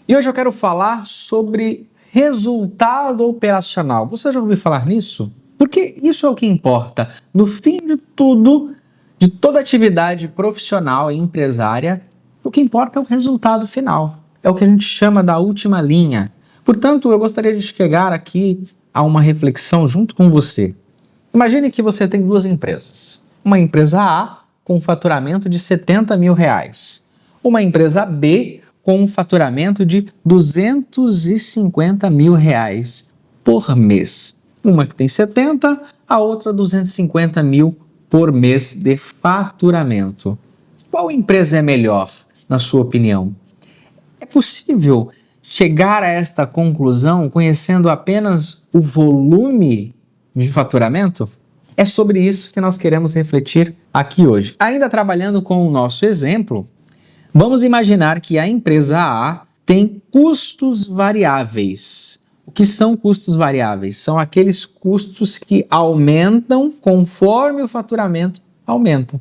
E hoje eu quero falar sobre resultado operacional. Você já ouviu falar nisso? Porque isso é o que importa. No fim de tudo, de toda atividade profissional e empresária, o que importa é o resultado final. É o que a gente chama da última linha. Portanto, eu gostaria de chegar aqui a uma reflexão junto com você. Imagine que você tem duas empresas. Uma empresa A com um faturamento de R$70 mil. Uma empresa B com um faturamento de R$250 mil por mês. Uma que tem 70, a outra 250 mil por mês de faturamento. Qual empresa é melhor, na sua opinião? É possível chegar a esta conclusão conhecendo apenas o volume de faturamento? É sobre isso que nós queremos refletir aqui hoje. Ainda trabalhando com o nosso exemplo, vamos imaginar que a empresa A tem custos variáveis. O que são custos variáveis? São aqueles custos que aumentam conforme o faturamento aumenta.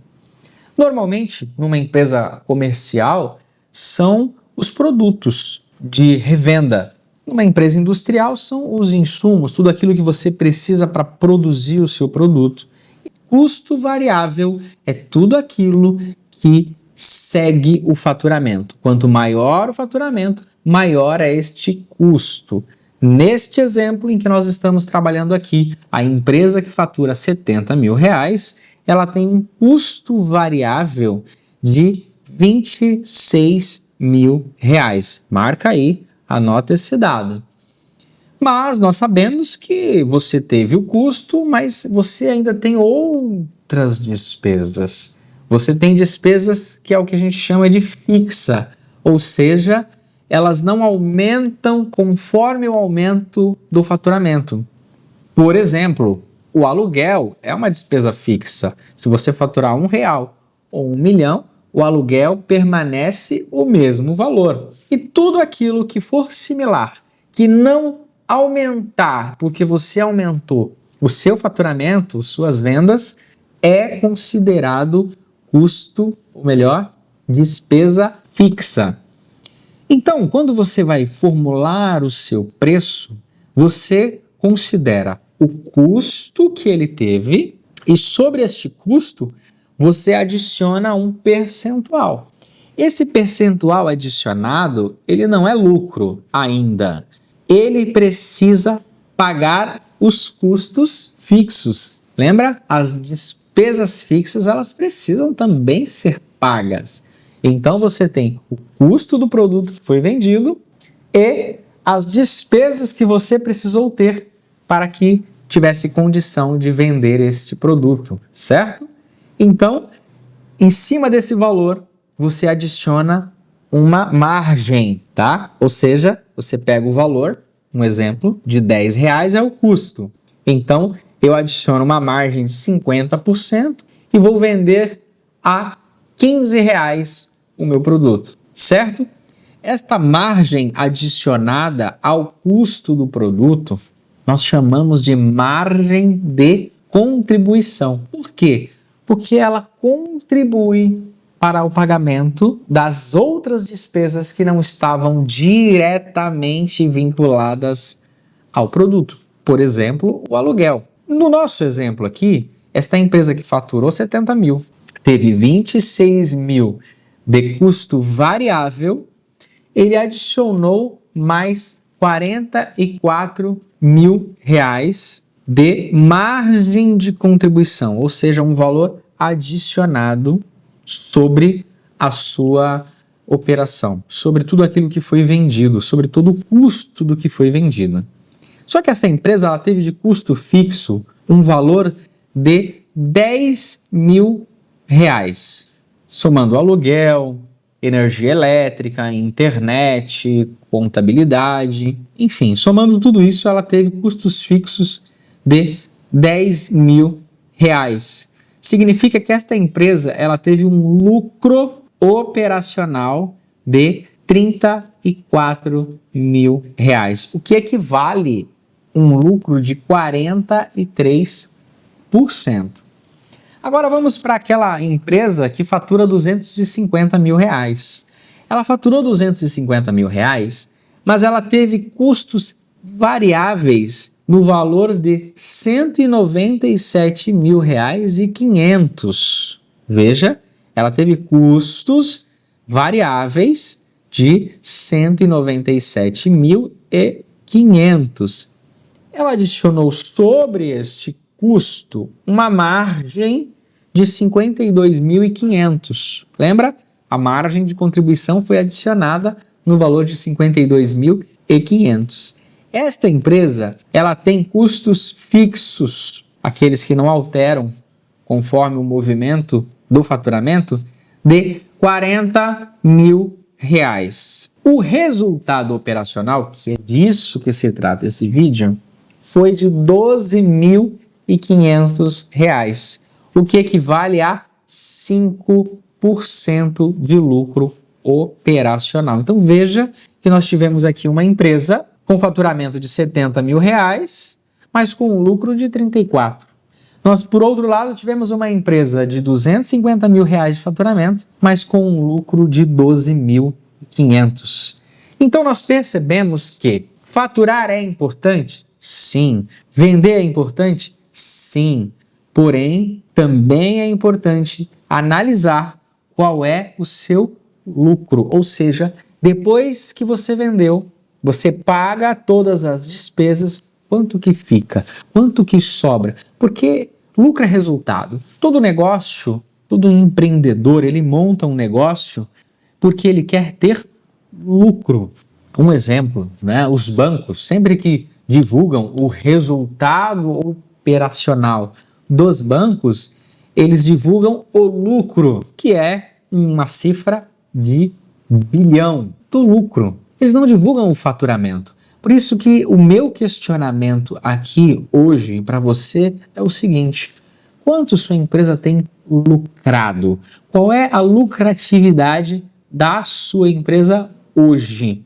Normalmente, numa empresa comercial, são os produtos de revenda. Numa empresa industrial, são os insumos, tudo aquilo que você precisa para produzir o seu produto. E custo variável é tudo aquilo que segue o faturamento. Quanto maior o faturamento, maior é este custo. Neste exemplo em que nós estamos trabalhando aqui, a empresa que fatura R$70 mil, ela tem um custo variável de R$26 mil. Marca aí, anota esse dado. Mas nós sabemos que você teve o custo, mas você ainda tem outras despesas. Você tem despesas que é o que a gente chama de fixa, ou seja, elas não aumentam conforme o aumento do faturamento. Por exemplo, o aluguel é uma despesa fixa. Se você faturar R$1 ou R$1 milhão, o aluguel permanece o mesmo valor. E tudo aquilo que for similar, que não aumentar porque você aumentou o seu faturamento, suas vendas, é considerado custo, ou melhor, despesa fixa. Então, quando você vai formular o seu preço, você considera o custo que ele teve e sobre este custo você adiciona um percentual. Esse percentual adicionado, ele não é lucro ainda. Ele precisa pagar os custos fixos. Lembra? As despesas fixas, elas precisam também ser pagas. Então você tem o custo do produto que foi vendido e as despesas que você precisou ter para que tivesse condição de vender este produto, certo? Então, em cima desse valor, você adiciona uma margem, tá? Ou seja, você pega o valor, um exemplo, de R$10 é o custo. Então, eu adiciono uma margem de 50% e vou vender a R$15 o meu produto, certo? Esta margem adicionada ao custo do produto, nós chamamos de margem de contribuição. Por quê? Porque ela contribui para o pagamento das outras despesas que não estavam diretamente vinculadas ao produto. Por exemplo, o aluguel. No nosso exemplo aqui, esta empresa que faturou R$70 mil, teve R$26 mil de custo variável, ele adicionou mais R$44 mil de margem de contribuição, ou seja, um valor adicionado sobre a sua operação, sobre tudo aquilo que foi vendido, sobre todo o custo do que foi vendido. Só que essa empresa ela teve de custo fixo um valor de R$10 mil, somando aluguel, energia elétrica, internet, contabilidade, enfim, somando tudo isso, ela teve custos fixos de R$10 mil. Significa que esta empresa ela teve um lucro operacional de R$34 mil, o que equivale a um lucro de 43%. Agora vamos para aquela empresa que fatura R$250 mil. Ela faturou R$250 mil mas ela teve custos variáveis no valor de R$ 197.500. Veja, ela teve custos variáveis de R$ 197.500. Ela adicionou sobre este custo uma margem de R$ 52.500. Lembra? A margem de contribuição foi adicionada no valor de R$ 52.500. Esta empresa, ela tem custos fixos, aqueles que não alteram conforme o movimento do faturamento, de R$ 40.000. O resultado operacional, que é disso que se trata esse vídeo, foi de R$ 12.500, o que equivale a 5% de lucro operacional. Então veja que nós tivemos aqui uma empresa com faturamento de R$ 70.000, mas com um lucro de 34. Nós, por outro lado, tivemos uma empresa de R$ 250.000 de faturamento, mas com um lucro de 12.500. Então nós percebemos que faturar é importante? Sim. Vender é importante? Sim. Porém, também é importante analisar qual é o seu lucro, ou seja, depois que você vendeu, você paga todas as despesas, quanto que fica, quanto que sobra, porque lucro é resultado. Todo negócio, todo empreendedor, ele monta um negócio porque ele quer ter lucro. Um exemplo, né? Os bancos, sempre que divulgam o resultado operacional dos bancos, eles divulgam o lucro, que é uma cifra de bilhão do lucro. Eles não divulgam o faturamento. Por isso que o meu questionamento aqui hoje para você é o seguinte: quanto sua empresa tem lucrado? Qual é a lucratividade da sua empresa hoje?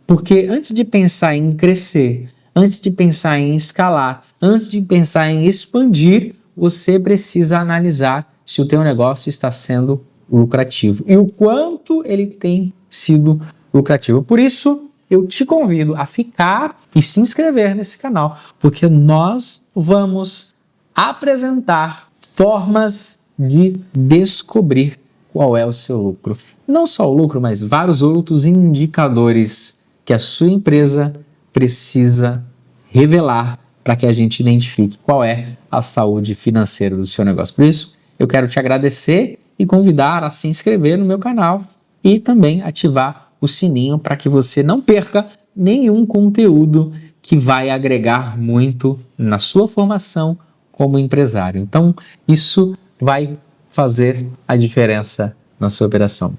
Porque antes de pensar em crescer, antes de pensar em escalar, antes de pensar em expandir, você precisa analisar se o teu negócio está sendo lucrativo e o quanto ele tem sido lucrativo. Por isso, eu te convido a ficar e se inscrever nesse canal, porque nós vamos apresentar formas de descobrir qual é o seu lucro. Não só o lucro, mas vários outros indicadores que a sua empresa precisa revelar para que a gente identifique qual é a saúde financeira do seu negócio. Por isso, eu quero te agradecer e convidar a se inscrever no meu canal e também ativar o sininho para que você não perca nenhum conteúdo que vai agregar muito na sua formação como empresário. Então, isso vai fazer a diferença na sua operação.